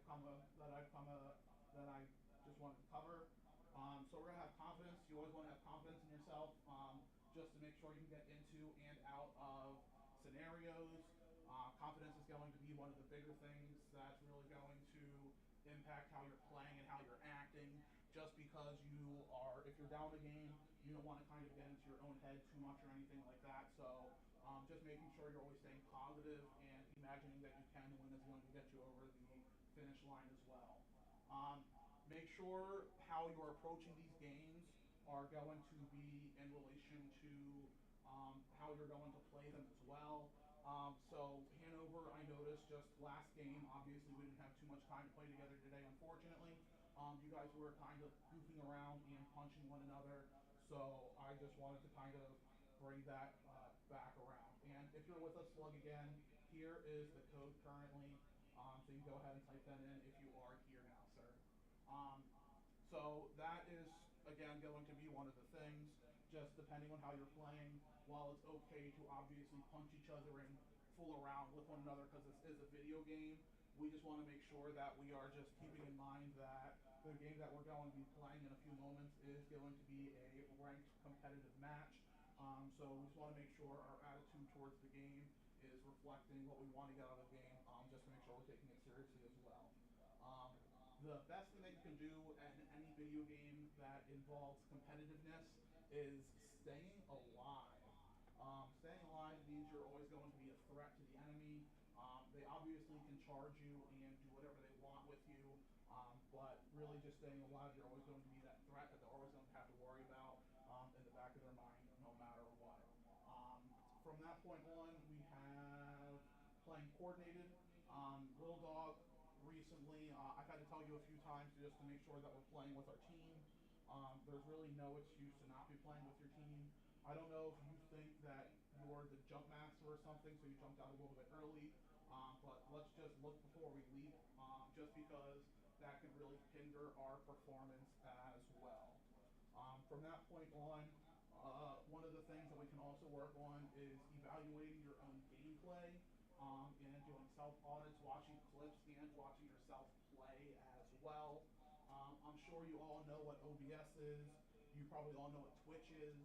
that I just wanted to cover. So we're gonna have confidence. You always want to have confidence in yourself, just to make sure you can get into and out of scenarios. Confidence is going to be one of the bigger things that's really going to impact how you're playing and how you're acting. Just because if you're down the game, you don't want to kind of get into your own head too much or anything like that. So just making sure you're always staying positive and imagining that you can win is going to get you over the finish line as well. Um, Make sure how you're approaching these games are going to be in relation to how you're going to play them as well. So Hanover, I noticed just last game. Obviously, we didn't have too much time to play together today, unfortunately. You guys were kind of goofing around and punching one another. So I just wanted to kind of bring that back around. And if you're with us, Slug, again, here is the code currently. So you can go ahead and type that in if you are here now, sir. Um, so that is again going to be one of the things. Just depending on how you're playing, while it's okay to obviously punch each other and fool around with one another because this is a video game, we just want to make sure that we are just keeping in mind that the game that we're going to be playing in a few moments is going to be a ranked competitive match. So we just want to make sure our attitude towards the game is reflecting what we want to get out of the game, just to make sure we're taking it seriously as well. Um, the best thing that you can do in any video game that involves competitiveness is staying alive. Staying alive means you're always going to be a threat to the enemy. They obviously can charge you and do whatever they want with you, but really just staying alive, you're always going to be that threat that they're always going to have to worry about in the back of their mind, no matter what. From that point on, we have playing coordinated. Little Dog, recently, I've had to tell you a few times just to make sure that we're playing with our team. There's really no excuse to not be playing with your team. I don't know if you think that you're the jump master or something, so you jumped out a little bit early. But let's just look before we leap, just because that could really hinder our performance as well. From that point on, one of the things that we can also work on is evaluating your own gameplay, and doing self audits, watching clips, and watching yourself play as well. I'm sure you all know what OBS is. You probably all know what Twitch is.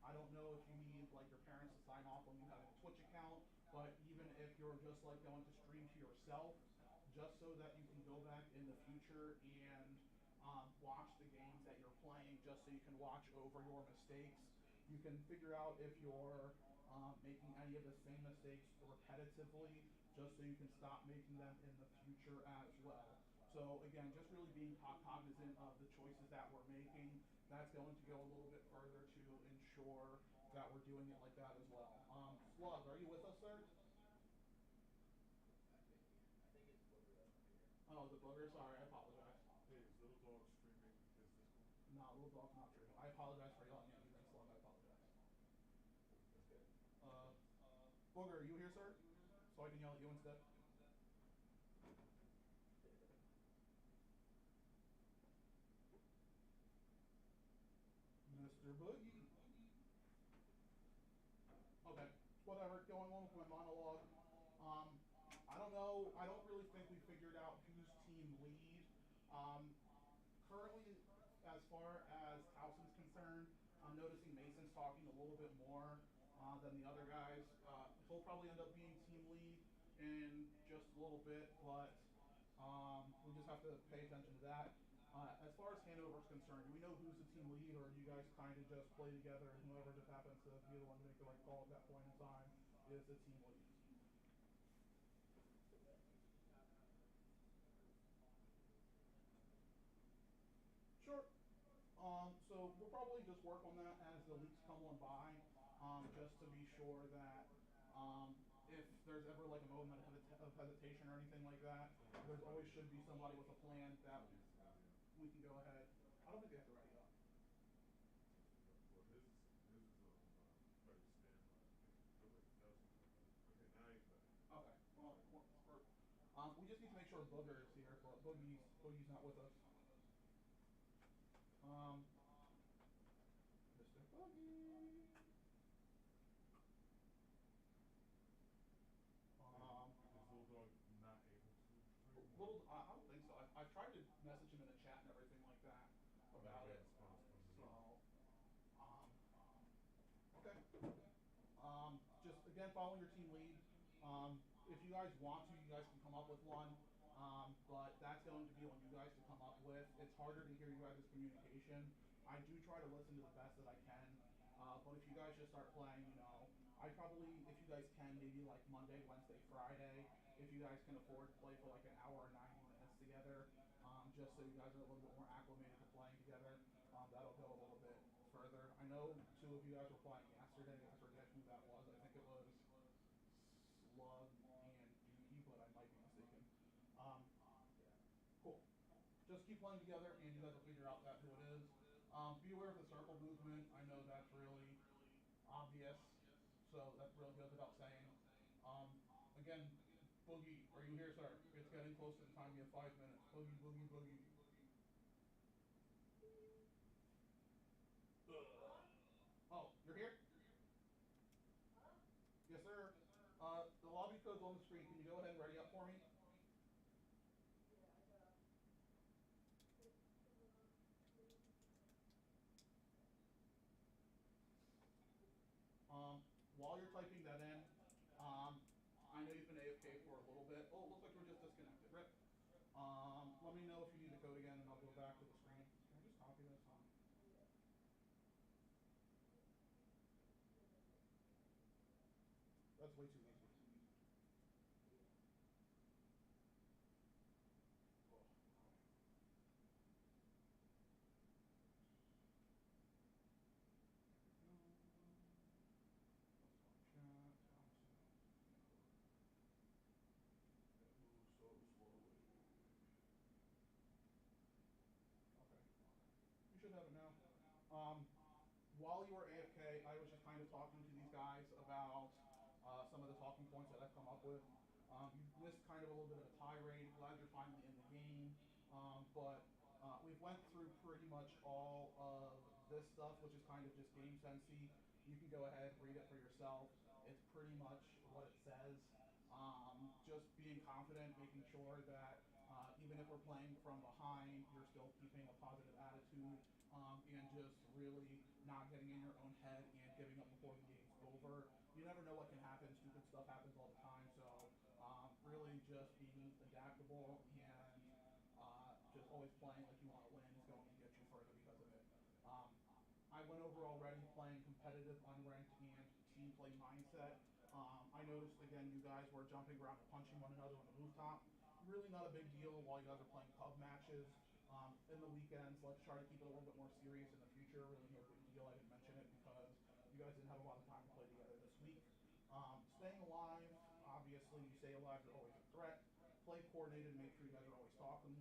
I don't know if you need like your parents to sign off on you having a Twitch account, but even if you're just like going to stream to yourself, just so that you can go back in the future and watch the games that you're playing, just so you can watch over your mistakes. You can figure out if you're making any of the same mistakes repetitively, just so you can stop making them in the future as well. So again, just really being cognizant of the choices that we're making. That's going to go a little bit further to ensure that we're doing it like that as well. Slug, are you with us, sir? Oh, the booger. Sorry, I apologize. Hey, is Little Dog streaming his Discord? No, little dog's not true. I apologize for yelling at you. Thanks, Slug. I apologize. That's good. Uh, Booger, are you here, sir? So I can yell at you instead. Mr. Boogie. Okay, whatever. Going on with my monologue. Um, I don't know. I don't really think we figured out who's team lead. Um, Currently, as far as Towson's concerned, I'm noticing Mason's talking a little bit more than the other guys. He'll probably end up being team lead in just a little bit, but we just have to pay attention to that. As far as Hanover's concerned, do we know who's the team lead, or do you guys kind of just play together and whoever just happens to be the one to make the right call at that point in time is the team lead? Sure. So we'll probably just work on that as the weeks come on by, just to be sure that if there's ever like a moment of hesitation or anything like that, there's always should be somebody with a plan that we can go ahead. I don't think they have to ready up. Well, his is on ready standby. Okay, now he's back. Okay. Well, we just need to make sure Booger is here, but Boogie's not with us. Um, Mr. Boogie. Is Little Dog not able to stream? I don't think so. again, following your team lead. If you guys want to, you guys can come up with one. But that's going to be on you guys to come up with. It's harder to hear you guys' communication. I do try to listen to the best that I can. But if you guys just start playing, I probably, if you guys can, maybe like Monday, Wednesday, Friday, if you guys can afford to play for like an hour or 90 minutes together, just so you guys are a little bit more acclimated to playing together, that'll go a little bit further. I know two of you guys were playing yesterday. I forget who that was. I think it was Slug and Dookie, but I might be mistaken. Yeah. Cool. Just keep playing together, and you guys will figure out who it is. Be aware of the circle movement. I know that's really obvious, so that really goes without saying. Again, Boogie, are you here, sir? It's getting close to the time. You have 5 minutes. Boogie, boogie, boogie. Oh, you're here? Yes, sir. The lobby code's on the screen. Can you go ahead and ready up for me? While you're typing that in, I know you've been AFK for a little bit. Oh, it looks like we're just disconnected. Rip. Let me know if you need the code again, and I'll go back to the screen. Can I just copy this? That's way too easy. Oh, okay. Chat. It moves so slowly. Okay. You should have it now. While you were AFK, I was just kind of talking to these guys about some of the talking points that I've come up with. You missed kind of a little bit of a tirade. Glad you're finally in the game. But we've went through pretty much all of this stuff, which is kind of just game sensey. You can go ahead, read it for yourself. It's pretty much what it says. Just being confident, making sure that even if we're playing from behind, you're still keeping a positive attitude, and just really not getting in your own head and giving up before the game's over. You never know what can happen. Stupid stuff happens all the time. So really just being adaptable and just always playing like you want to win is going to get you further because of it. I went over already playing competitive, unranked, and team play mindset. I noticed again you guys were jumping around and punching one another on the rooftop. Really not a big deal while you guys are playing pub matches. In the weekends, let's try to keep it a little bit more serious in the future. Really no big deal. I didn't mention it because you guys didn't have a lot of time to play together this week. Staying alive, obviously, you stay alive, you're always a threat. Play coordinated, make sure you guys are always talking.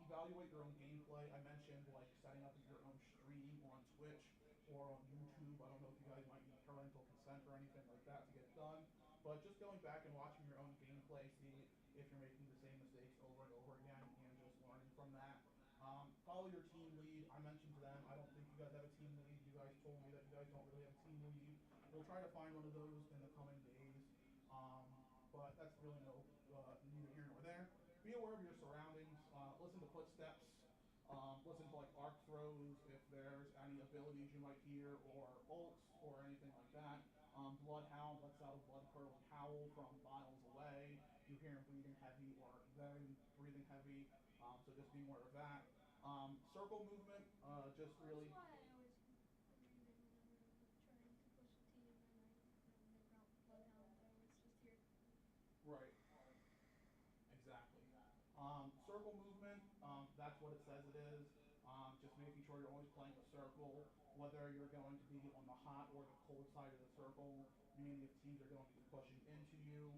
Evaluate your own gameplay. I mentioned like setting up your own stream on Twitch or on YouTube. I don't know if you guys might need parental consent or anything like that to get it done. But just going back and watching your own gameplay, see if you're making the same mistakes over and over again, and just learning from that. Follow your team lead. I mentioned to them, I don't think you guys have a team lead. You guys told me that you guys don't really have a team lead. We'll try to find one of those in the coming days. But that's really neither here nor there. Be aware of your surroundings. Listen to footsteps. Listen to like arc throws, if there's any abilities you might hear, or ults, or anything like that. Bloodhound lets out a blood-curdling howl from miles away. You hear him breathing heavy or very breathing heavy, so just be aware of that. Circle movement, just really. That's why I always agree whenever I'm trying to push a team and I never out Bloodhound. I always just hear. Right. Exactly. Circle movement, that's what it says it is. Just making sure you're always playing a circle, whether you're going to be on the hot or the cold side of the circle, meaning if teams are going to be pushing into you.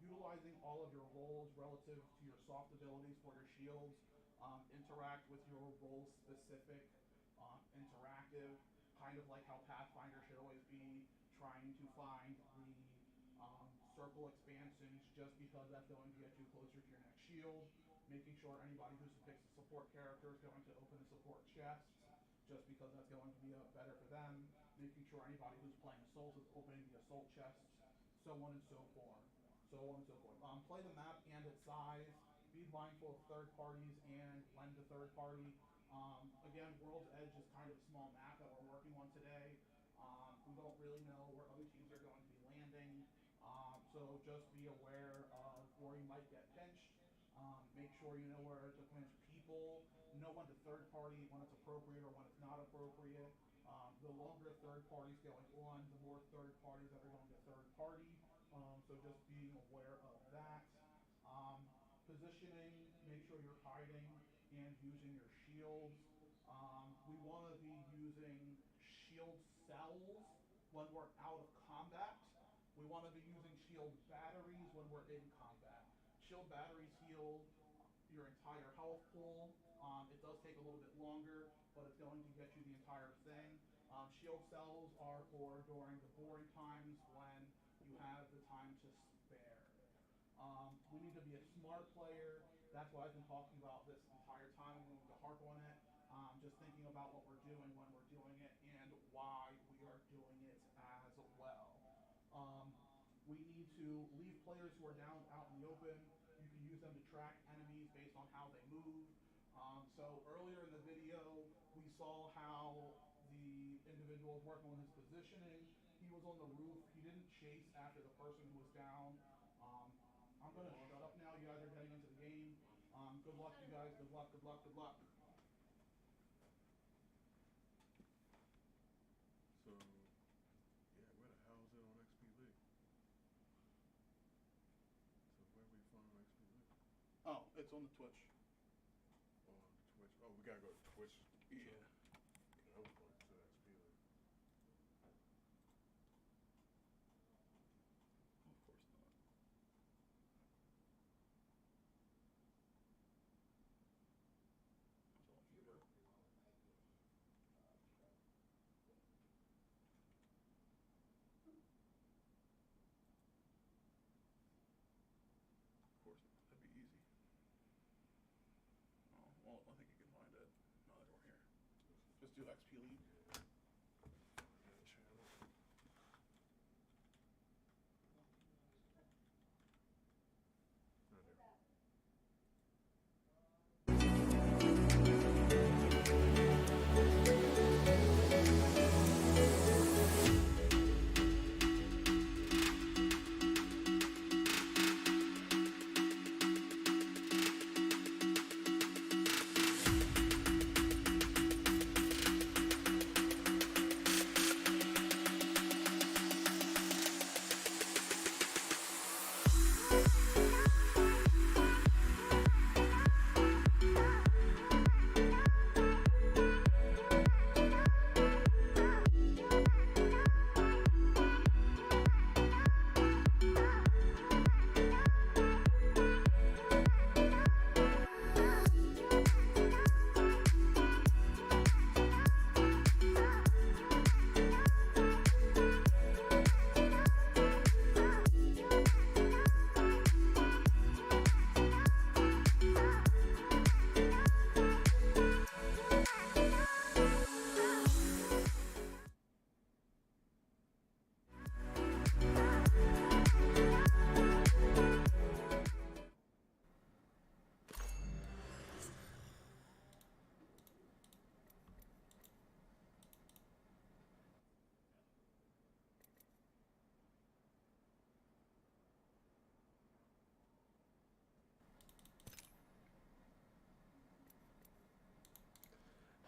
Utilizing all of your roles relative to your soft abilities for your shields. Interact with your role-specific interactive, kind of like how Pathfinder should always be trying to find the circle expansions just because that's going to get you closer to your next shield. Making sure anybody who picks a support character is going to open the support chests just because that's going to be better for them. Making sure anybody who's playing assault is opening the assault chests, so on and so forth. Play the map and its size. Be mindful of third parties and lend to third party. Again, World's Edge is kind of a small map that we're working on today. We don't really know where other teams are going to be landing. So just be aware of where you might get pinched. Make sure you know where to pinch people. Know when to third party, when it's appropriate or when it's not appropriate. The longer third parties going on, the more third parties that are going to third party. So just being aware of that. Um, Positioning, make sure you're hiding and using your shields. We want to be using shield cells when we're out of combat. We want to be using shield batteries when we're in combat. Shield batteries heal your entire health pool. It does take a little bit longer, but it's going to get you the entire thing. Shield cells are for during the boring times when you have the time to spare. We need to be a smart player. That's what I've been talking about this entire time. I'm going to harp on it. Just thinking about what we're doing when we're doing it and why we are doing it as well. Um, we need to leave players who are down out in the open. You can use them to track enemies based on how they move. So earlier in the video, we saw how the individual was working on his positioning. He was on the roof. He didn't chase after the person who was down. Um, I'm gonna shut up now. You guys are getting into the game. Good luck, you guys. Good luck. Good luck. Good luck. So, yeah, where the hell is it on XP League? So where we find on XP League? Oh, it's on the Twitch. On Twitch. Oh, we gotta go to Twitch. Yeah. Okay, I was going to XP League. Of course not. That's all you do. Of course not. That'd be easy. Oh, well, I think you can find it now that we're here. Just do XP League. Yeah, channel. Not there.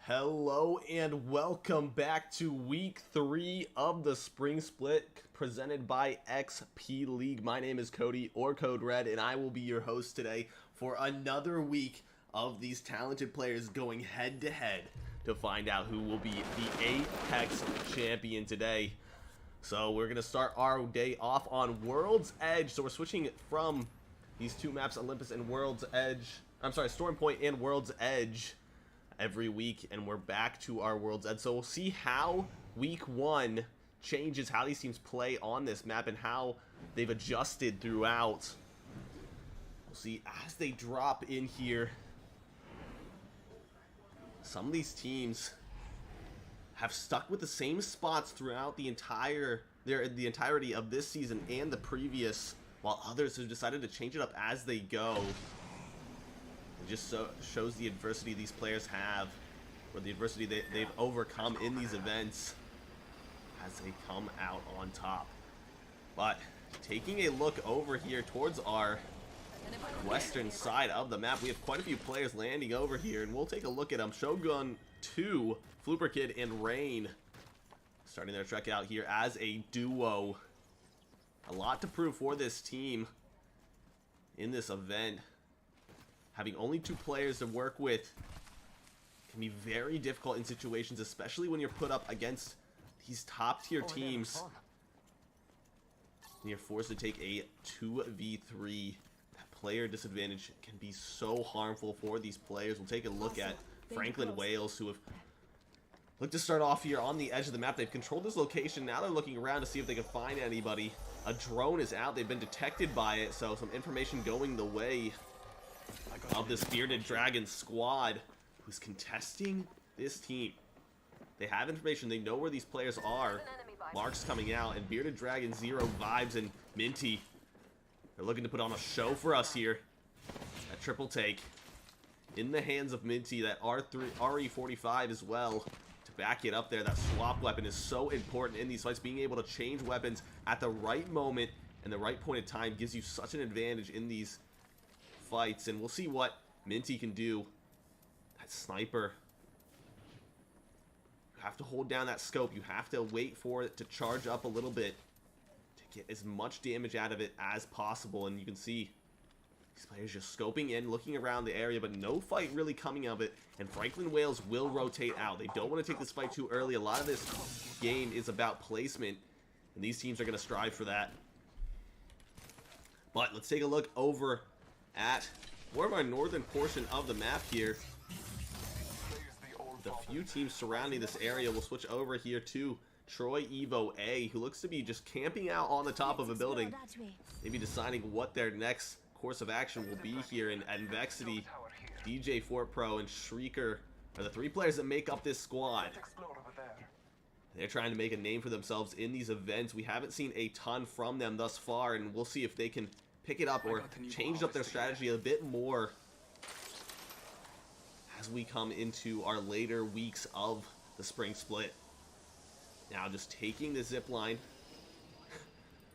Hello and welcome back to week 3 of the Spring Split presented by XP League. My name is Cody, or Code Red, and I will be your host today for another week of these talented players going head to head to find out who will be the Apex champion today. So we're going to start our day off on World's Edge. So we're switching from these two maps, Olympus and World's Edge. I'm sorry, Storm Point and World's Edge every week, and we're back to our World's Edge. So we'll see how week 1 changes how these teams play on this map and how they've adjusted throughout. We'll see as they drop in here. Some of these teams have stuck with the same spots throughout the entirety of this season and the previous, while others have decided to change it up as they go. It just shows the adversity these players have, or the adversity they've overcome in these events as they come out on top. But Taking a look over here towards our western side of the map, we have quite a few players landing over here, and we'll take a look at them. Shogun 2, Flooper Kid, and Rain starting their trek out here as a duo. A lot to prove for this team in this event. Having only 2 players to work with can be very difficult in situations, especially when you're put up against these top tier teams. And you're forced to take a 2v3. That player disadvantage can be so harmful for these players. We'll take a look at Franklin Wales, who have looked to start off here on the edge of the map. They've controlled this location. Now they're looking around to see if they can find anybody. A drone is out. They've been detected by it, so some information going the way of this Bearded Dragon squad who's contesting this team. They have information. They know where these players are. Mark's coming out, and Bearded Dragon, Zero, Vibes, and Minty. They're looking to put on a show for us here. That triple take in the hands of Minty. That RE45 as well to back it up there. That swap weapon is so important in these fights. Being able to change weapons at the right moment and the right point in time gives you such an advantage in these fights. And we'll see what Minty can do. That sniper. You have to hold down that scope. You have to wait for it to charge up a little bit to get as much damage out of it as possible. And you can see these players just scoping in, looking around the area, but no fight really coming of it. And Franklin Wales will rotate out. They don't want to take this fight too early. A lot of this game is about placement, and these teams are going to strive for that. But let's take a look over at more of our northern portion of the map here. The few teams surrounding this area. We'll switch over here to Troy Evo A, who looks to be just camping out on the top of a building, maybe deciding what their next course of action will be here. And Advexity, DJ Fort Pro, and Shrieker are the 3 players that make up this squad. They're trying to make a name for themselves in these events. We haven't seen a ton from them thus far, and we'll see if they can pick it up or change up their strategy a bit more as we come into our later weeks of the spring split. Now just taking the zip line.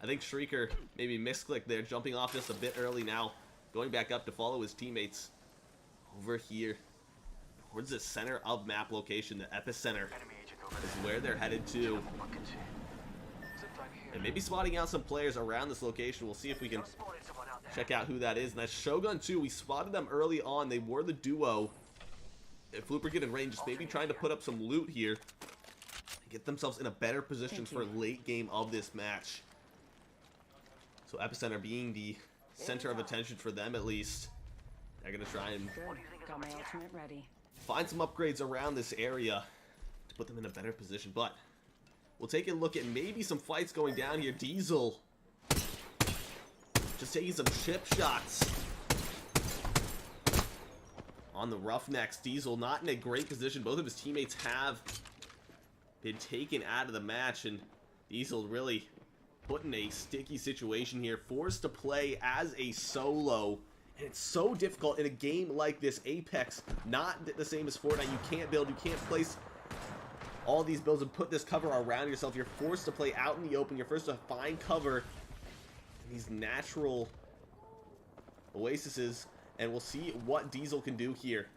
I think Shrieker maybe misclicked there, jumping off just a bit early now. Going back up to follow his teammates over here towards the center of map location. The epicenter is where they're headed to. And maybe spotting out some players around this location. We'll see if we can check out who that is. And that's Shogun 2. We spotted them early on. They were the duo. If Flooper Kid and Rain just maybe trying to put up some loot here and get themselves in a better position for late game of this match. So Epicenter being the center of attention for them, at least. They're going to try and got my ultimate ready. Find some upgrades around this area to put them in a better position. But we'll take a look at maybe some fights going down here. Diesel just taking some chip shots on the Roughnecks. Diesel not in a great position. Both of his teammates have been taken out of the match, and Diesel really put in a sticky situation here, forced to play as a solo. And it's so difficult in a game like this. Apex, not the same as Fortnite. You can't build, you can't place all these builds and put this cover around yourself. You're forced to play out in the open. You're forced to find cover in these natural oases. And we'll see what Diesel can do here.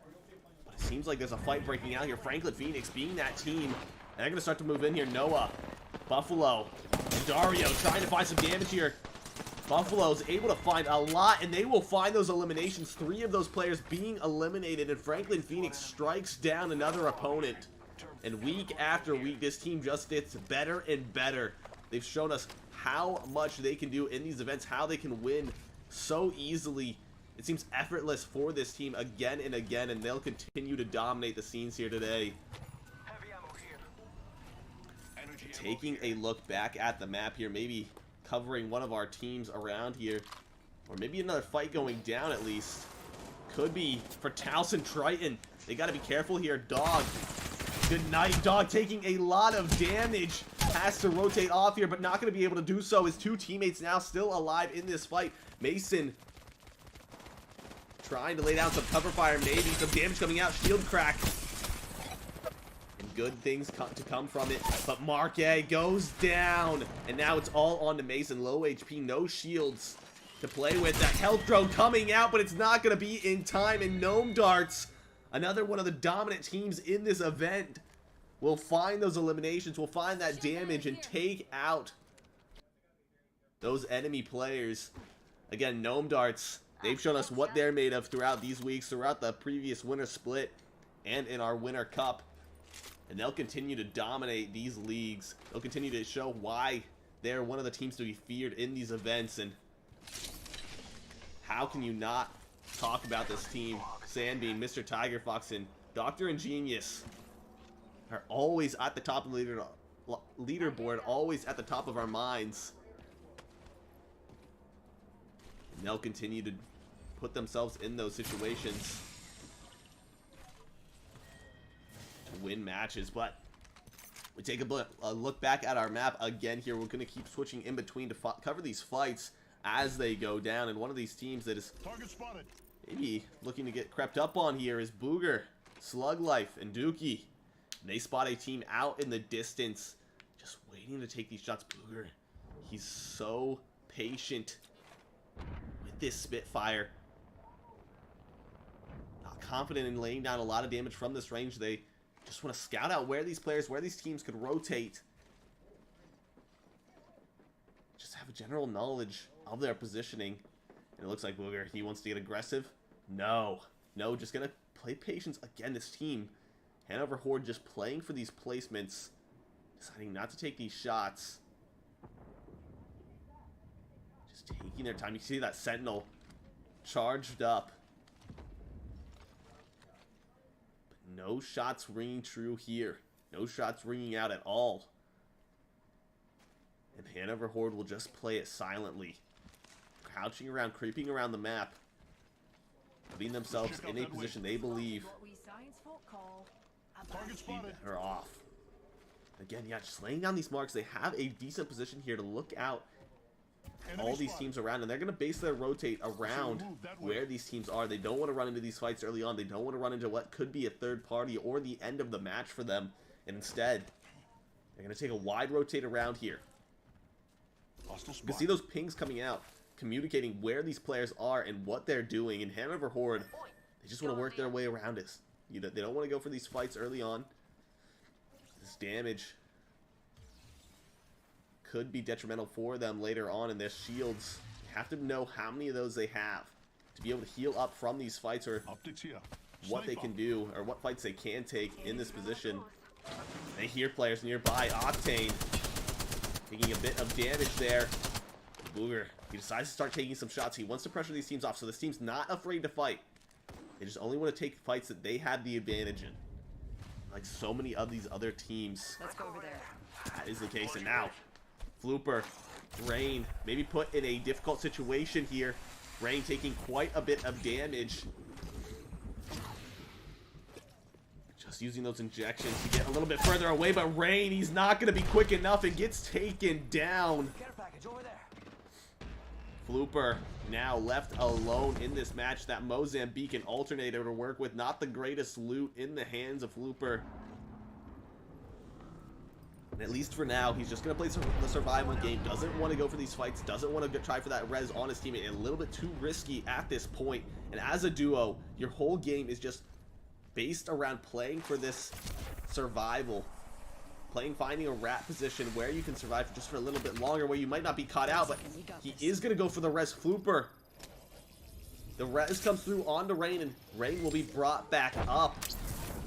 But it seems like there's a fight breaking out here. Franklin Phoenix being that team. And they're going to start to move in here. Noah, Buffalo, and Dario trying to find some damage here. Buffalo's able to find a lot, and they will find those eliminations. 3 of those players being eliminated, and Franklin Phoenix strikes down another opponent. And week after week, this team just gets better and better. They've shown us how much they can do in these events, how they can win so easily. It seems effortless for this team again and again, and they'll continue to dominate the scenes here today. Taking a look back at the map here, maybe covering one of our teams around here, or maybe another fight going down at least. Could be for Taos and Triton. They got to be careful here. Dog, good night. Dog taking a lot of damage. Has to rotate off here, but not going to be able to do so. His 2 teammates now still alive in this fight. Mason trying to lay down some cover fire, maybe some damage coming out. Shield crack. And good things to come from it. But Marquet goes down. And now it's all on to Mason. Low HP, no shields to play with. That health drone coming out, but it's not going to be in time. And Gnome Darts, another one of the dominant teams in this event, will find those eliminations, will find that damage, and take out those enemy players. Again, Gnome Darts, they've shown us what they're made of throughout these weeks, throughout the previous winter split, and in our winter cup. And they'll continue to dominate these leagues. They'll continue to show why they're one of the teams to be feared in these events. And how can you not talk about this team? Sandbean, Mr. Tiger Fox, and Dr. Ingenious are always at the top of the leaderboard, always at the top of our minds. And they'll continue to put themselves in those situations to win matches. But we take a look back at our map again here. We're going to keep switching in between to cover these fights as they go down. And one of these teams that is maybe looking to get crept up on here is Booger, Slug Life, and Dookie. They spot a team out in the distance, just waiting to take these shots. Booger, he's so patient with this Spitfire. Not confident in laying down a lot of damage from this range. They just want to scout out where these teams could rotate. Just have a general knowledge of their positioning. And it looks like Booger, he wants to get aggressive. No, just gonna play patience. Again, this team, Hanover Horde, just playing for these placements, deciding not to take these shots. Just taking their time. You see that Sentinel charged up. But no shots ringing true here. No shots ringing out at all. And Hanover Horde will just play it silently. Crouching around, creeping around the map. Putting themselves in a position they believe to be better off. Again, yeah, just laying down these marks. They have a decent position here to look out at all these teams around, and they're going to base their rotate around where these teams are. They don't want to run into these fights early on. They don't want to run into what could be a third party or the end of the match for them. And instead, they're going to take a wide rotate around here. You can see those pings coming out, communicating where these players are and what they're doing. And Hanover Horde, they just want to work their way around us. You know, they don't want to go for these fights early on. This damage could be detrimental for them later on in their shields. You have to know how many of those they have to be able to heal up from these fights, or what they can do, or what fights they can take in this position. They hear players nearby. Octane taking a bit of damage there. Booger, he decides to start taking some shots. He wants to pressure these teams off, so this team's not afraid to fight. They just only want to take fights that they have the advantage in. Like so many of these other teams. Let's go over there. That is the case. And now, Flooper, Rain, maybe put in a difficult situation here. Rain taking quite a bit of damage. Just using those injections to get a little bit further away, but Rain, he's not going to be quick enough and gets taken down. Care package over there. Flooper now left alone in this match. That Mozambican alternator to work with. Not the greatest loot in the hands of Flooper. And at least for now, he's just going to play the survival game. Doesn't want to go for these fights. Doesn't want to try for that res on his teammate. A little bit too risky at this point. And as a duo, your whole game is just based around playing for this survival. Finding a rat position where you can survive just for a little bit longer, where you might not be caught out, but he is going to go for the res. Flooper, the res comes through onto Rain, and Rain will be brought back up.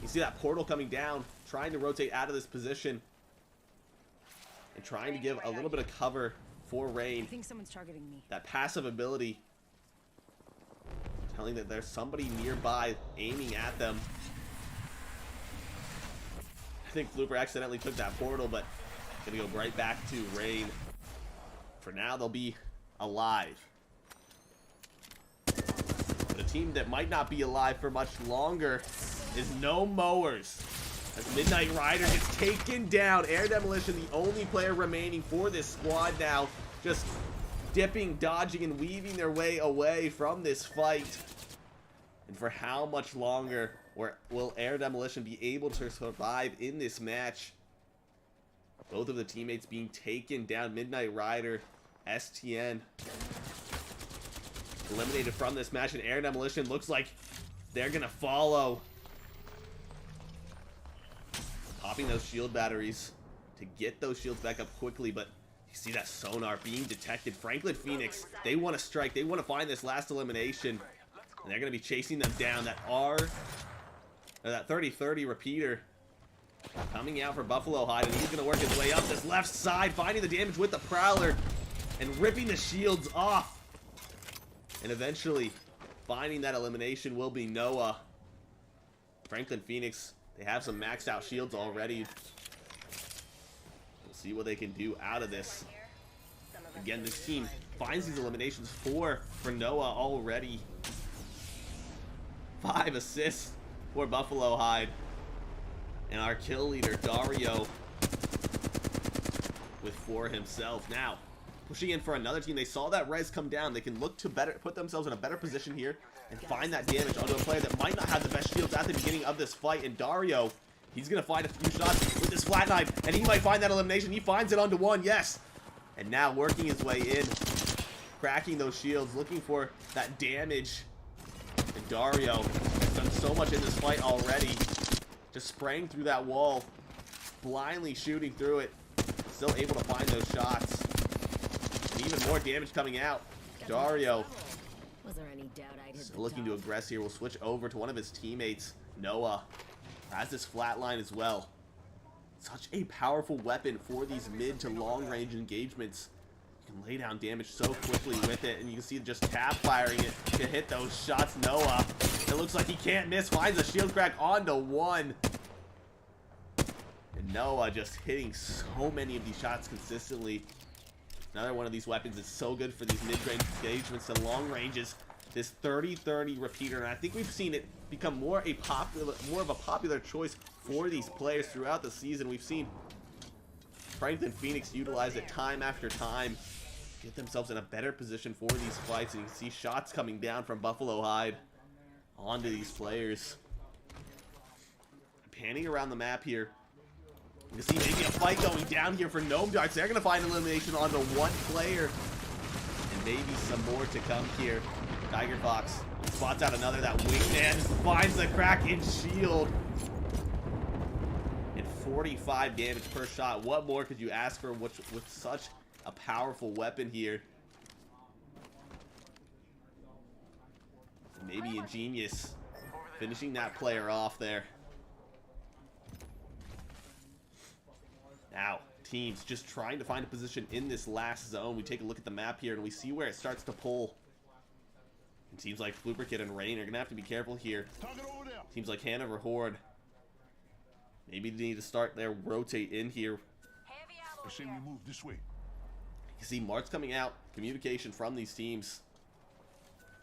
You see that portal coming down, trying to rotate out of this position, and trying to give a little bit of cover for Rain. I think someone's targeting me. That passive ability, telling that there's somebody nearby aiming at them. I think Flooper accidentally took that portal, but gonna go right back to Rain. For now, they'll be alive. But a team that might not be alive for much longer is No Mowers. As Midnight Rider gets taken down. Air Demolition, the only player remaining for this squad now. Just dipping, dodging, and weaving their way away from this fight. And for how much longer will Air Demolition be able to survive in this match? Both of the teammates being taken down. Midnight Rider, STN, eliminated from this match, and Air Demolition looks like they're gonna follow. Popping those shield batteries to get those shields back up quickly, but you see that sonar being detected. Franklin Phoenix, they want to strike. They want to find this last elimination, and they're going to be chasing them down. That 30-30 repeater coming out for Buffalo Hide, and he's going to work his way up this left side, finding the damage with the Prowler and ripping the shields off. And eventually, finding that elimination will be Noah. Franklin Phoenix, they have some maxed out shields already. We'll see what they can do out of this. Again, this team finds these eliminations for Noah already. 5 assists for Buffalo Hide. And our kill leader, Dario, with 4 himself. Now, pushing in for another team. They saw that res come down. They can look to put themselves in a better position here and find that damage onto a player that might not have the best shields at the beginning of this fight. And Dario, he's going to find a few shots with this flat knife, and he might find that elimination. He finds it onto 1, yes. And now working his way in, cracking those shields, looking for that damage. And Dario has done so much in this fight already. Just spraying through that wall, blindly shooting through it, still able to find those shots. And even more damage coming out. Dario, Was there any doubt I'd hit still looking to aggress here. We'll switch over to one of his teammates, Noah. Has this flatline as well. Such a powerful weapon for these mid to long range engagements. You can lay down damage so quickly with it, and you can see just tap firing it to hit those shots. Noah, it looks like he can't miss, finds a shield crack onto 1. And Noah just hitting so many of these shots consistently. Another one of these weapons is so good for these mid-range engagements and long ranges. This 30-30 repeater, and I think we've seen it become more of a popular choice for these players throughout the season. We've seen Franklin Phoenix utilize it time after time, get themselves in a better position for these fights, and you can see shots coming down from Buffalo Hide onto these players. Panning around the map here. You can see maybe a fight going down here for Gnome Darts. They're going to find elimination onto 1 player. And maybe some more to come here. Tiger Fox spots out another. That Wingman finds the crack in shield. And 45 damage per shot. What more could you ask for with such a powerful weapon here? Maybe Ingenious finishing that player off there. Now, teams just trying to find a position in this last zone. We take a look at the map here, and we see where it starts to pull. And teams like Flooper Kid and Rain are going to have to be careful here. Teams like Hanover, Horde, maybe they need to start their rotate in here. I say we move this way. You see Mart's coming out. Communication from these teams.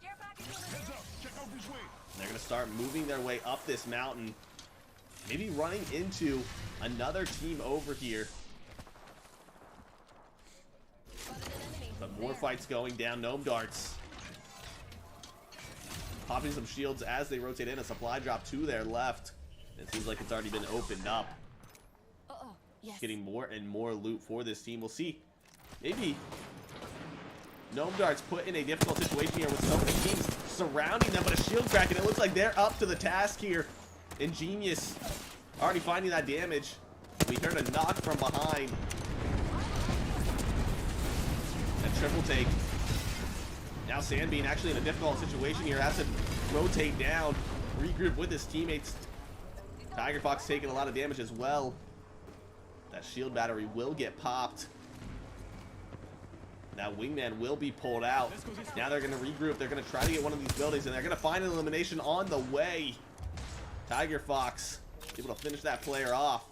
Heads up, check out this way. They're going to start moving their way up this mountain. Maybe running into another team over here. But more fights going down. Gnome Darts popping some shields as they rotate in. A supply drop to their left. It seems like it's already been opened up. Yes. Getting more and more loot for this team. We'll see. Maybe Gnome Darts put in a difficult situation here with so many teams surrounding them, but a shield crack, and it looks like they're up to the task here. Ingenious already finding that damage. We heard a knock from behind. And triple take. Now Sandbean actually in a difficult situation here. Has to rotate down, regroup with his teammates. Tiger Fox taking a lot of damage as well. That shield battery will get popped. Now Wingman will be pulled out. Now they're going to regroup. They're going to try to get one of these buildings, and they're going to find an elimination on the way. Tiger Fox able to finish that player off.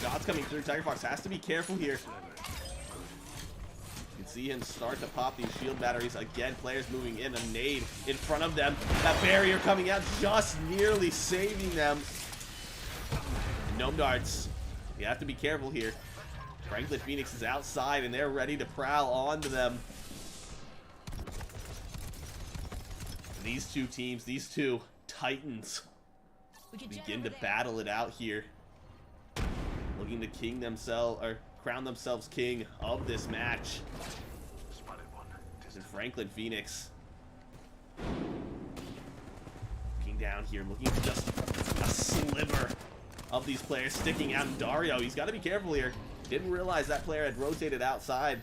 Shots coming through. Tiger Fox has to be careful here. You can see him start to pop these shield batteries. Again, players moving in. A nade in front of them. That barrier coming out, just nearly saving them. And Gnome Darts, you have to be careful here. Franklin Phoenix is outside, and they're ready to prowl onto them. These two teams, these two titans, begin to battle it out here. Looking to crown themselves king of this match. Spotted one. And Franklin Phoenix. Looking down here, looking for just a sliver of these players sticking out. And Dario, he's got to be careful here. Didn't realize that player had rotated outside.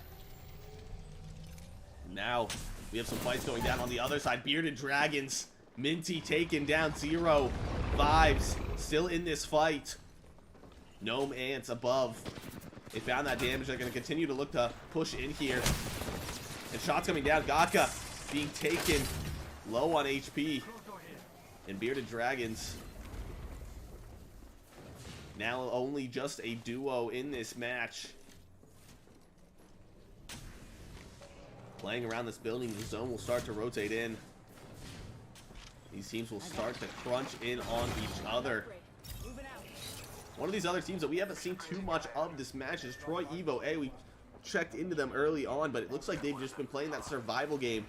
Now, we have some fights going down on the other side. Bearded Dragons, Minty taken down, 0 vibes, still in this fight. Gnome Ants above. They found that damage. They're going to continue to look to push in here. And shots coming down. Gaka being taken low on HP. And Bearded Dragons now only just a duo in this match. Playing around this building, the zone will start to rotate in. These teams will start to crunch in on each other. One of these other teams that we haven't seen too much of this match is Troy Evo A. We checked into them early on, but it looks like they've just been playing that survival game.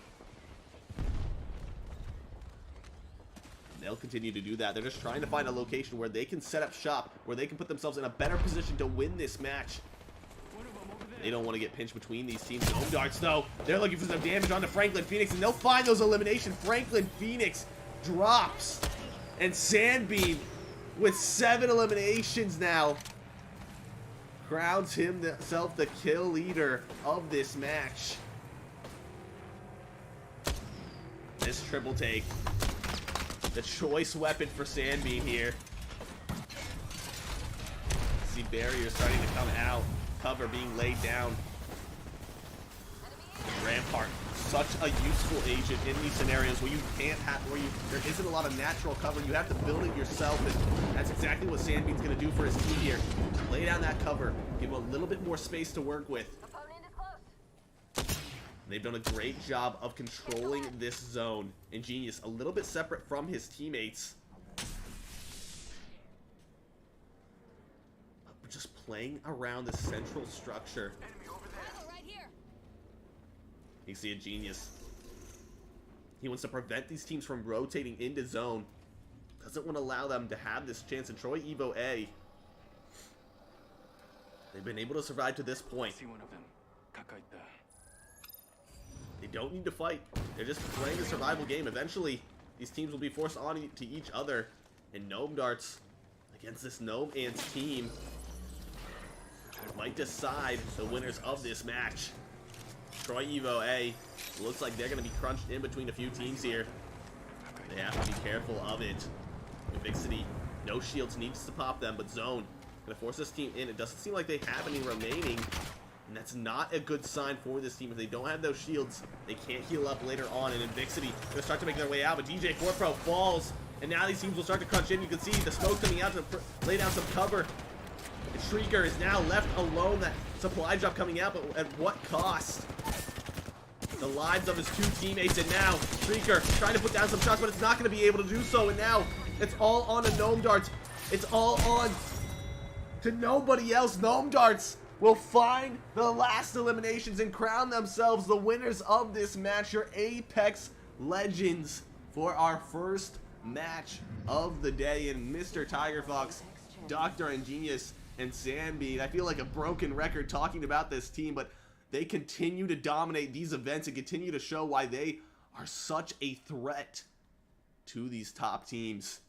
They'll continue to do that. They're just trying to find a location where they can set up shop, where they can put themselves in a better position to win this match. They don't want to get pinched between these teams. Gnome Darts, though, they're looking for some damage onto Franklin Phoenix, and they'll find those eliminations. Franklin Phoenix drops, and Sandbeam, with 7 eliminations now, crowns himself the kill leader of this match. This triple take, the choice weapon for Sandbeam here. See barriers starting to come out. Cover being laid down. Rampart, such a useful agent in these scenarios where you can't have, there isn't a lot of natural cover. You have to build it yourself, and that's exactly what Sandbeam's going to do for his team here. Lay down that cover, give him a little bit more space to work with. They've done a great job of controlling this zone. Ingenious, a little bit separate from his teammates. Just playing around the central structure. Right here. You see a Genius. He wants to prevent these teams from rotating into zone. Doesn't want to allow them to have this chance. And Troy Evo A, they've been able to survive to this point. See one of them. They don't need to fight. They're just playing a survival game. Eventually, these teams will be forced on to each other. And Gnome Darts against this Gnome Ants team might decide the winners of this match. Troy Evo A, looks like they're going to be crunched in between a few teams here. They have to be careful of it. Big City, no shields, needs to pop them, but Zone going to force this team in. It doesn't seem like they have any remaining, and that's not a good sign for this team. If they don't have those shields, they can't heal up later on, and Big City going to start to make their way out, but DJ 4Pro falls, and now these teams will start to crunch in. You can see the smoke coming out to lay down some cover. And Shrieker is now left alone. That supply drop coming out, but at what cost? The lives of his 2 teammates, and now Shrieker trying to put down some shots, but it's not going to be able to do so. And now it's all on to Gnome Darts. It's all on to nobody else. Gnome Darts will find the last eliminations and crown themselves the winners of this match. Your Apex Legends for our first match of the day. And Mr. Tiger Fox, Dr. Ingenious, and Sandbeam. I feel like a broken record talking about this team, but they continue to dominate these events and continue to show why they are such a threat to these top teams.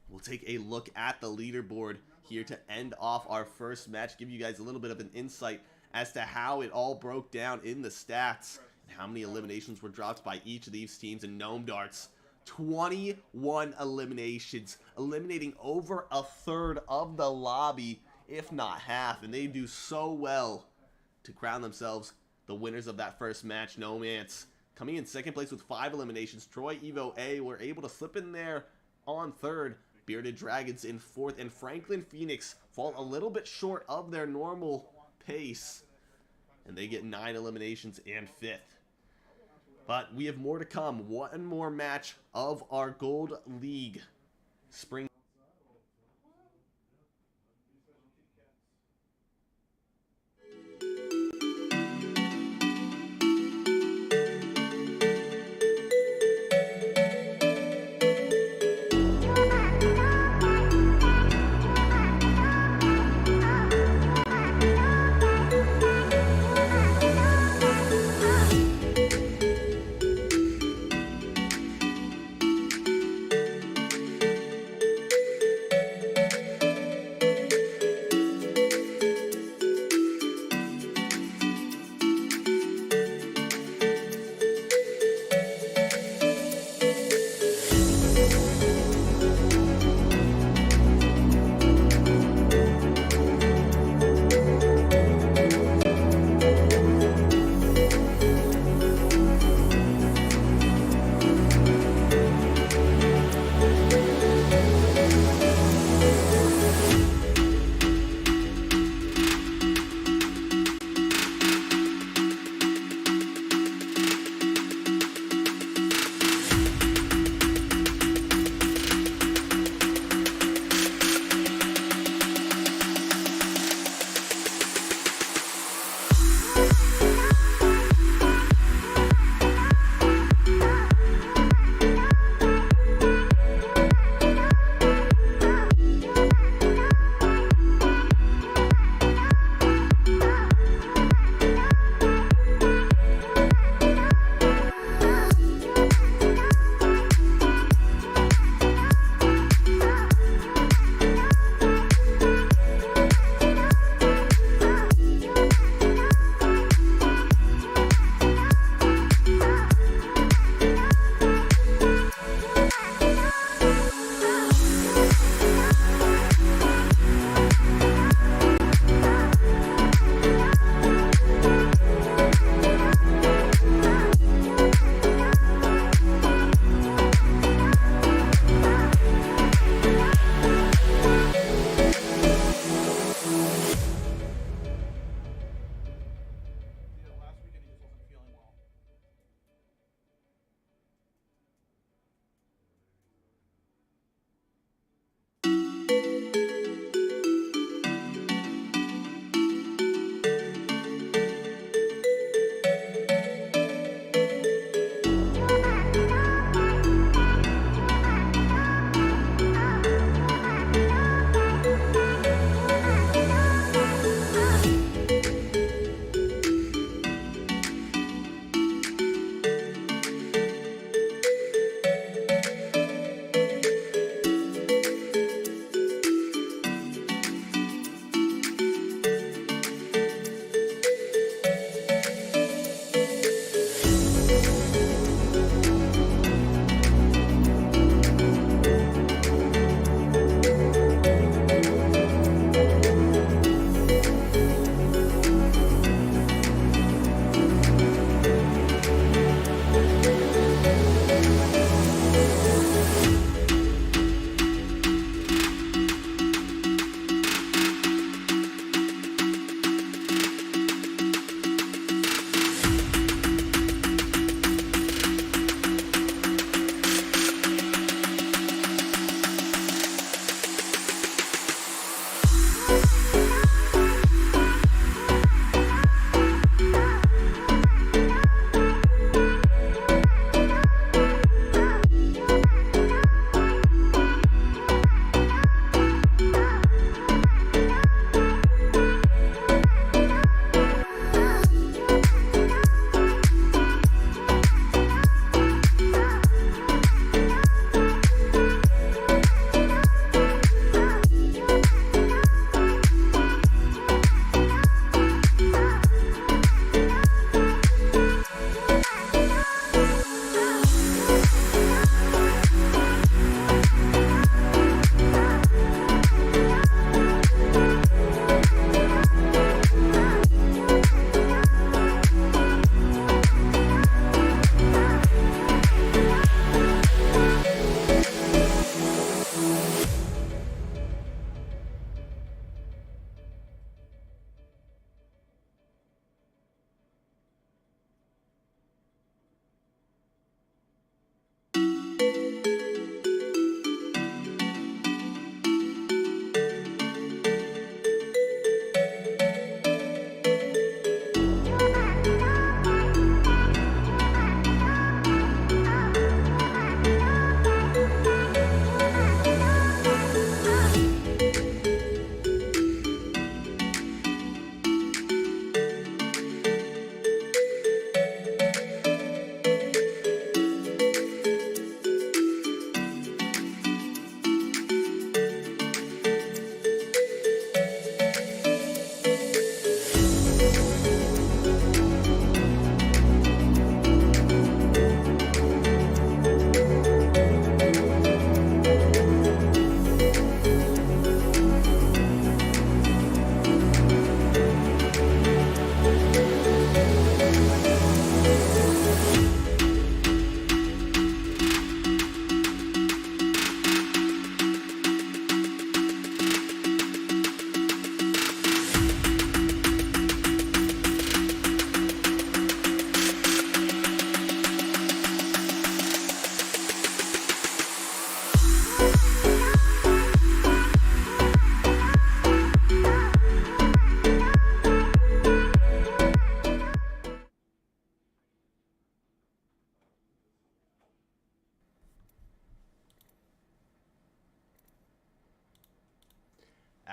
We'll take a look at the leaderboard here to end off our first match, give you guys a little bit of an insight as to how it all broke down in the stats and how many eliminations were dropped by each of these teams. And Gnome Darts, 21 eliminations, eliminating over a third of the lobby, if not half, and they do so well to crown themselves the winners of that first match. Gnome Ants coming in second place with 5 eliminations. Troy Evo A were able to slip in there on third. Bearded Dragons in fourth, and Franklin Phoenix fall a little bit short of their normal pace, and they get 9 eliminations and fifth. But we have more to come. One more match of our Gold League Spring.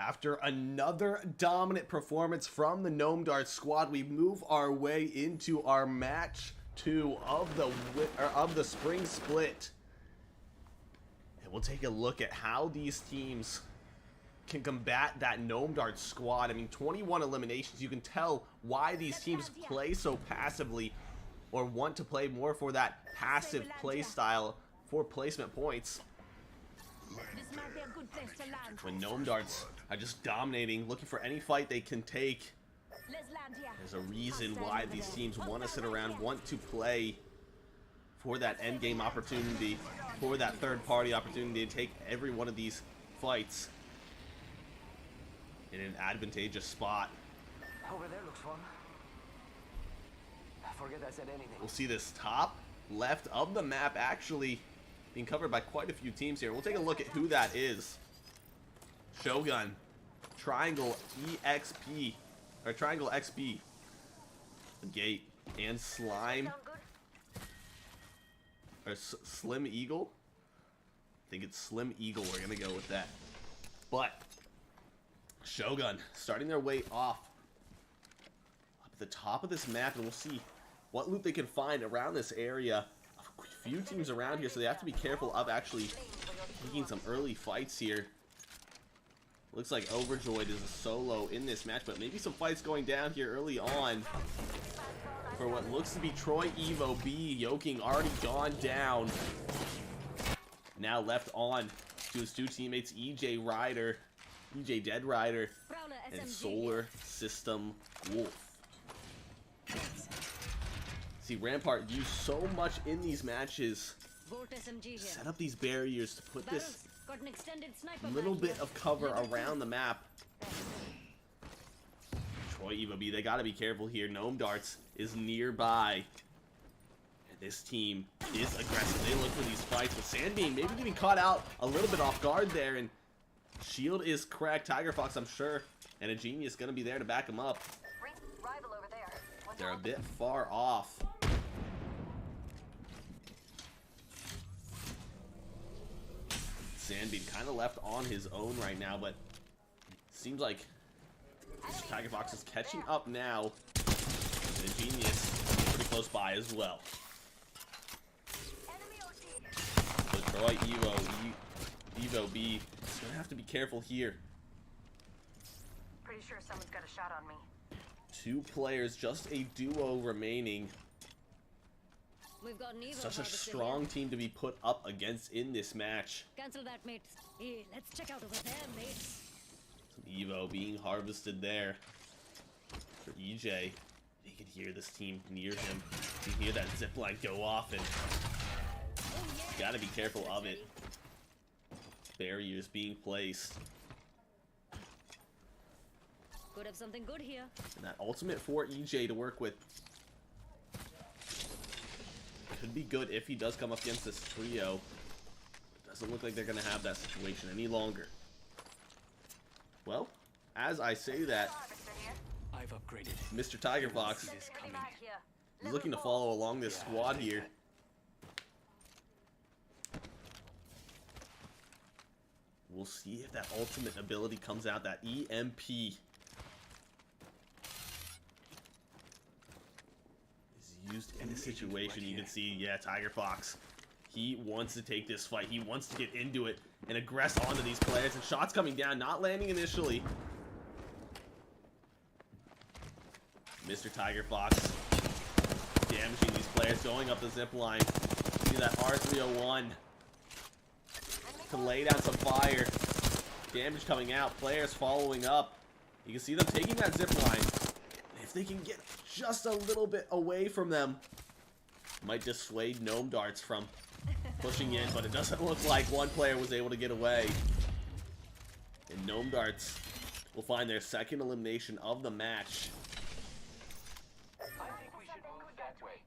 After another dominant performance from the Gnome Darts squad, we move our way into our match 2 of the spring split. And we'll take a look at how these teams can combat that Gnome Darts squad. I mean, 21 eliminations. You can tell why these teams play so passively, or want to play more for that passive play style for placement points. This might be a good place to land. When Gnome Darts are just dominating, looking for any fight they can take. Let's land here. There's a reason why these teams want to sit around, want to play for that end game opportunity, for that third party opportunity to take every one of these fights in an advantageous spot. Over there looks fun. Forget I said anything. We'll see this top left of the map actually being covered by quite a few teams here. We'll take a look at who that is. Shogun, Triangle EXP, or Triangle XP, the Gate, and Slime, or Slim Eagle. I think it's Slim Eagle. We're gonna go with that. But Shogun starting their way off up at the top of this map, and we'll see what loot they can find around this area. A few teams around here, so they have to be careful of actually taking some early fights here. Looks like Overjoyed is a solo in this match, but maybe some fights going down here early on for what looks to be Troy Evo B. Yoking already gone down. Now left on to his two teammates, EJ Rider, EJ Dead Rider, and Solar System Wolf. See, Rampart used so much in these matches to set up these barriers to put this little bit of cover around the map. Troy Evo B, they gotta be careful here. Gnome Darts is nearby. And this team is aggressive. They look for these fights, but Sandbeam maybe getting caught out a little bit off guard there, and shield is cracked. Tiger Fox, I'm sure, and a Genius gonna be there to back him up. They're a bit far off. Sandbeam kind of left on his own right now, but seems like Tiger Fox is catching up now. And Genius pretty close by as well. So Troy Evo B is gonna have to be careful here. Pretty sure someone's got a shot on me. 2 players, just a duo remaining. We've got an Evo Such a harvested strong here. team to be put up against in this match. Cancel that, mate. Hey, let's check out over there, mate. Some Evo being harvested there for EJ. He can hear this team near him. You can hear that zipline go off, and you gotta be careful of it. Barriers being placed. Could have something good here. And that ultimate for EJ to work with could be good if he does come up against this trio. It doesn't look like they're going to have that situation any longer. Well, as I say that, I've upgraded. Mr. Tiger Fox is looking to follow along this squad here. We'll see if that ultimate ability comes out, that EMP. Used in this situation. You can see, yeah, Tiger Fox, he wants to take this fight. He wants to get into it and aggress onto these players, and shots coming down, not landing initially. Mr. Tiger Fox damaging these players, going up the zip line. See that R301 to lay down some fire. Damage coming out, players following up. You can see them taking that zip line. If they can get just a little bit away from them, might dissuade Gnome Darts from pushing in, but it doesn't look like one player was able to get away. And Gnome Darts will find their second elimination of the match. I think we should move that way.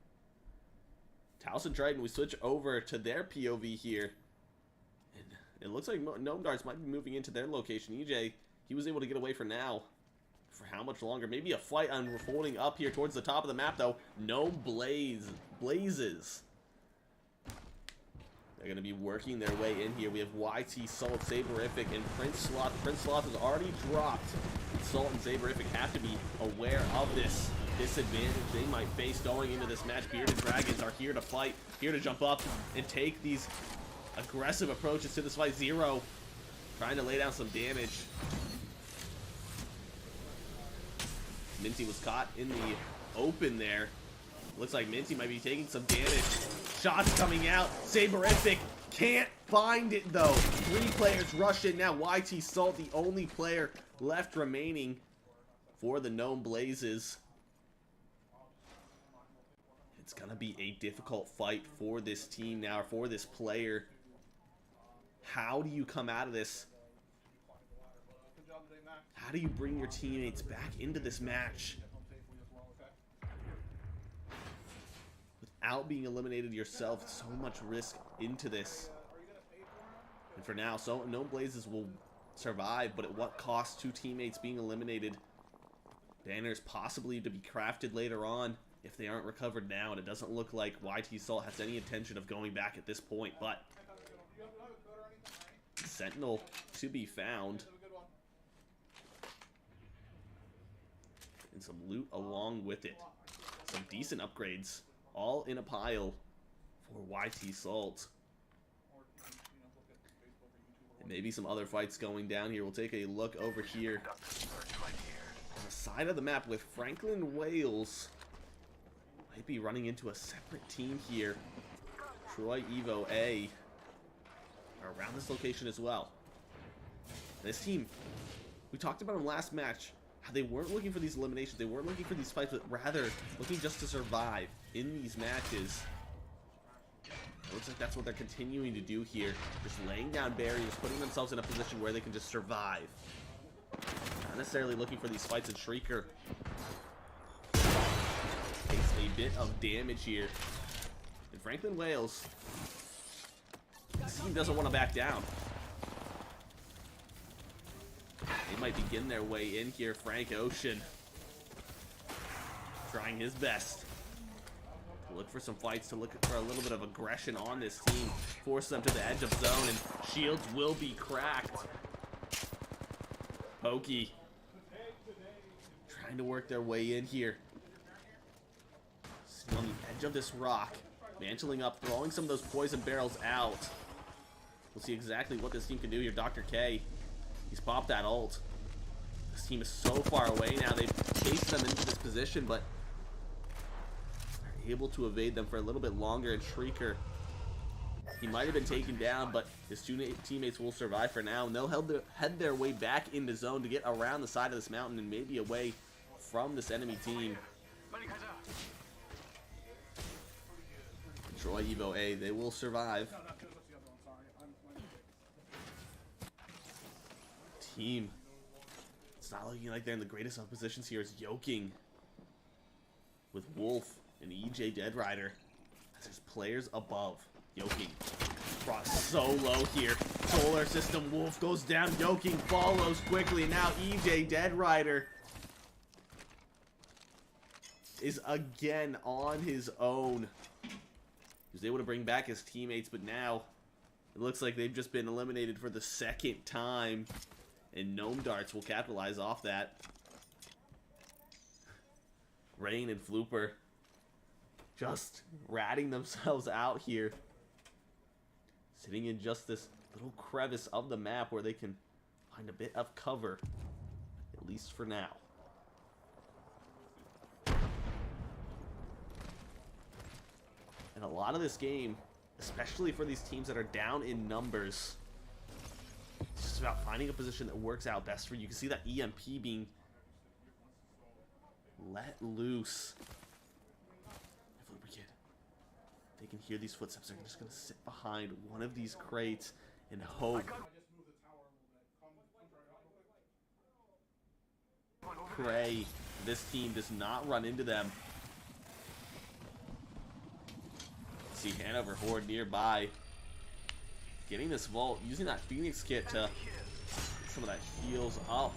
Taos and Triton, we switch over to their POV here. And it looks like Gnome Darts might be moving into their location. EJ, he was able to get away for now. For how much longer? Maybe a fight unfolding up here towards the top of the map, though. No blazes. They're going to be working their way in here. We have YT, Salt, Saberific, and Prince Sloth. Prince Sloth has already dropped. Salt and Saberific have to be aware of this disadvantage they might face going into this match. Bearded Dragons are here to fight, here to jump up and take these aggressive approaches to this fight. Zero trying to lay down some damage. Minty was caught in the open there. Looks like Minty might be taking some damage. Shots coming out. Saberific can't find it though. 3 players rush in now. YT Salt, the only player left remaining for the Gnome Blazes. It's gonna be a difficult fight for this team now, or for this player. How do you come out of this? How do you bring your teammates back into this match without being eliminated yourself? So much risk into this. And for now, so Gnome Blazes will survive, but at what cost? 2 teammates being eliminated. Banners possibly to be crafted later on if they aren't recovered now, and it doesn't look like YT Salt has any intention of going back at this point, but Sentinel to be found. And some loot along with it. Some decent upgrades, all in a pile for YT Salt. And maybe some other fights going down here. We'll take a look over here on the side of the map with Franklin Wales. Might be running into a separate team here. Troy Evo A are around this location as well. This team, we talked about them last match, how they weren't looking for these eliminations, they weren't looking for these fights, but rather looking just to survive in these matches. It looks like that's what they're continuing to do here. Just laying down barriers, putting themselves in a position where they can just survive. Not necessarily looking for these fights, and Shrieker takes a bit of damage here. And Franklin Wales, this team doesn't want to back down. They might begin their way in here. Frank Ocean trying his best to look for some fights, to look for a little bit of aggression on this team, force them to the edge of zone, and shields will be cracked. Pokey trying to work their way in here. Sitting on the edge of this rock, mantling up, throwing some of those poison barrels out. We'll see exactly what this team can do here. Dr. K, he's popped that ult. This team is so far away now. They've chased them into this position, but they're able to evade them for a little bit longer. And Shrieker, he might have been taken down, but his 2 teammates will survive for now. And they'll head their way back into zone to get around the side of this mountain and maybe away from this enemy team. Troy Evo A, they will survive. Team, it's not looking like they're in the greatest of positions here. Is Yoking with Wolf and EJ Dead Rider. There's players above. Yoking brought so low here. Solar System Wolf goes down. Yoking follows quickly. And now EJ Dead Rider is again on his own. He was able to bring back his teammates, but now it looks like they've just been eliminated for the 2nd time. And Gnome Darts will capitalize off that. Rain and Flooper just ratting themselves out here. Sitting in just this little crevice of the map where they can find a bit of cover, at least for now. And a lot of this game, especially for these teams that are down in numbers, it's just about finding a position that works out best for you. You can see that EMP being let loose. They can hear these footsteps. They're just going to sit behind one of these crates and hope. Pray this team does not run into them. See Hanover Horde nearby. Getting this vault, using that Phoenix kit to get some of that heals up.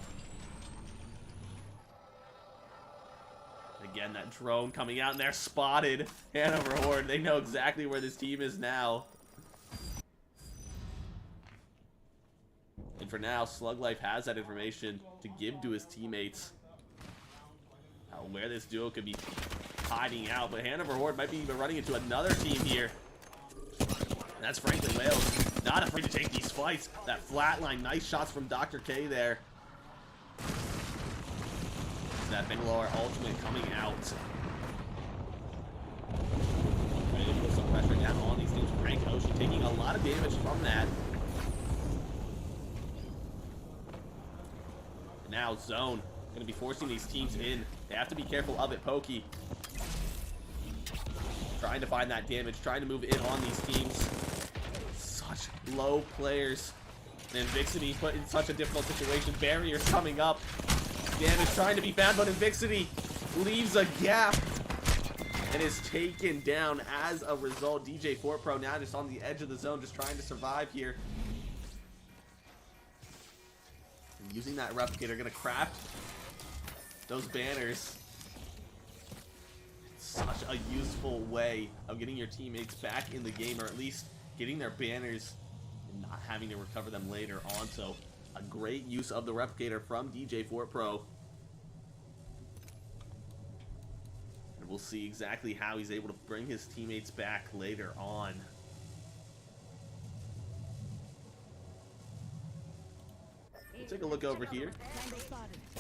Again, that drone coming out, and they're spotted. Hanover Horde, they know exactly where this team is now. And for now, Slug Life has that information to give to his teammates. Where this duo could be hiding out. But Hanover Horde might be even running into another team here. And that's Franklin Wales. Not afraid to take these fights. That flatline, nice shots from Dr. K there. That Bangalore ultimate coming out. Ready to put some pressure down on these teams. Frank Ocean taking a lot of damage from that. And now Zone going to be forcing these teams in. They have to be careful of it. Pokey trying to find that damage, trying to move in on these teams. Such low players. And Vixity put in such a difficult situation. Barriers coming up. Damage trying to be found, but Invixity leaves a gap and is taken down as a result. DJ 4 Pro now just on the edge of the zone, just trying to survive here. And using that replicator, gonna craft those banners. Such a useful way of getting your teammates back in the game, or at least getting their banners and not having to recover them later on. So a great use of the replicator from DJ 4 Pro. And we'll see exactly how he's able to bring his teammates back later on. We'll take a look over here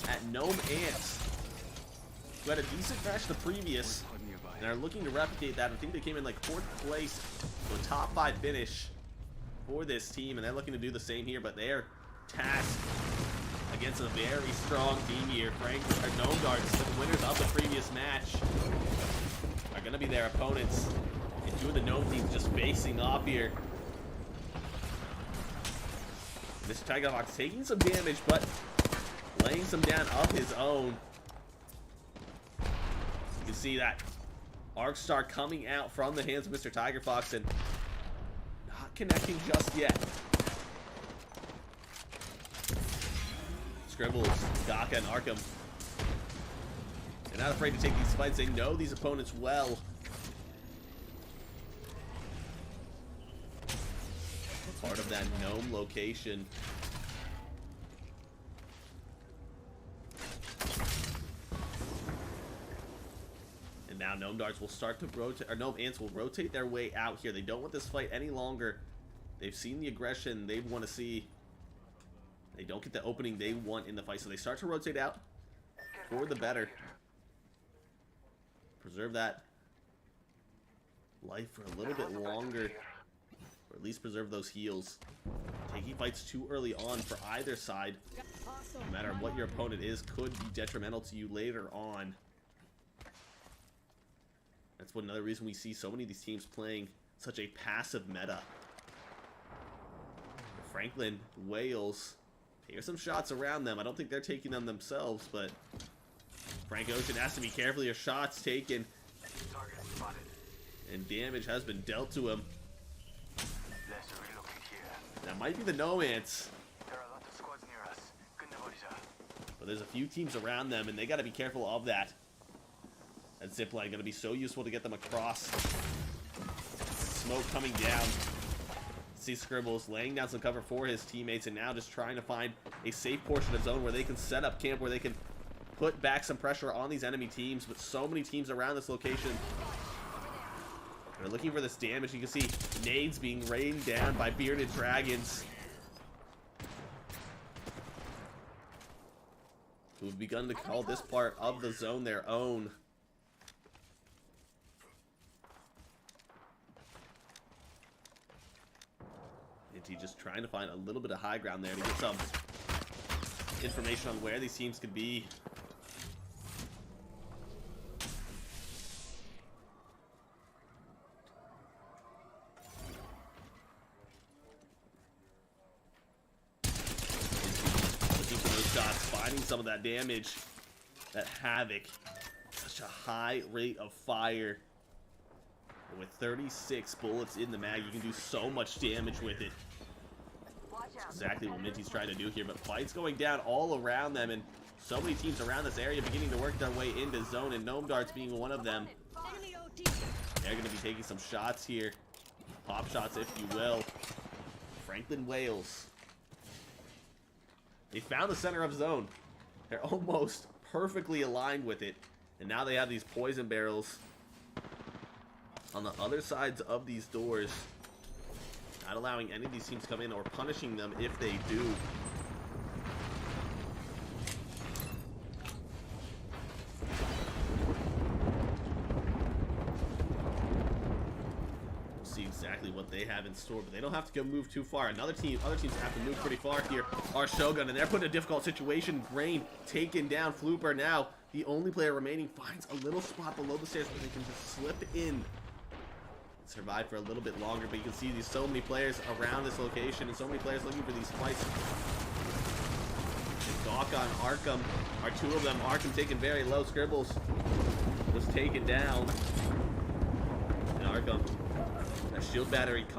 at Gnome Ants, who had a decent crash the previous and are looking to replicate that. I think they came in like 4th place, so a top 5 finish for this team, and they're looking to do the same here, but they're tasked against a very strong team here. Gnome Guards, the winners of the previous match, are going to be their opponents, and 2 of the Gnome teams just facing off here. Mr. Tiger Hawk's taking some damage, but laying some down of his own. You can see that Arc Star coming out from the hands of Mr. Tiger Fox and not connecting just yet. Scribbles, Gaka, and Arkham. They're not afraid to take these fights. They know these opponents well. Part of that gnome location. And now Gnome Darts will start to rotate, or Gnome Ants will rotate their way out here. They don't want this fight any longer. They've seen the aggression they want to see. They don't get the opening they want in the fight, so they start to rotate out for the better. Preserve that life for a little bit longer, or at least preserve those heals. Taking fights too early on for either side, no matter what your opponent is, could be detrimental to you later on. That's another reason we see so many of these teams playing such a passive meta. Franklin, Wales, here's some shots around them. I don't think they're taking them themselves, but Frank Ocean has to be careful. Your shots taken, and damage has been dealt to him. That might be the Gnome Ants. There are a lot of squads near us. But there's a few teams around them, and they got to be careful of that. That zipline going to be so useful to get them across. Smoke coming down. See Scribbles laying down some cover for his teammates, and now just trying to find a safe portion of zone where they can set up camp, where they can put back some pressure on these enemy teams. But so many teams around this location. They're looking for this damage. You can see nades being rained down by bearded dragons, who've begun to call this part of the zone their own. And just trying to find a little bit of high ground there to get some information on where these teams could be. Finding some of that damage, that havoc. Such a high rate of fire. And with 36 bullets in the mag, you can do so much damage with it. That's exactly what Minty's trying to do here, but fights going down all around them, and so many teams around this area beginning to work their way into zone, and Gnome Darts being one of them. They're going to be taking some shots here. Pop shots, if you will. Franklin Wales They found the center of zone. They're almost perfectly aligned with it. And now they have these poison barrels on the other sides of these doors. Not allowing any of these teams to come in or punishing them if they do. We'll see exactly what they have in store, but they don't have to go move too far. Other teams have to move pretty far here. Our Shogun, and they're put in a difficult situation. Grain taken down. Flooper now, the only player remaining, finds a little spot below the stairs where they can just slip in. Survive for a little bit longer, but you can see there's so many players around this location and so many players looking for these fights. Gawk on Arkham are two of them. Arkham taken very low. Scribbles was taken down. And Arkham, that shield battery comes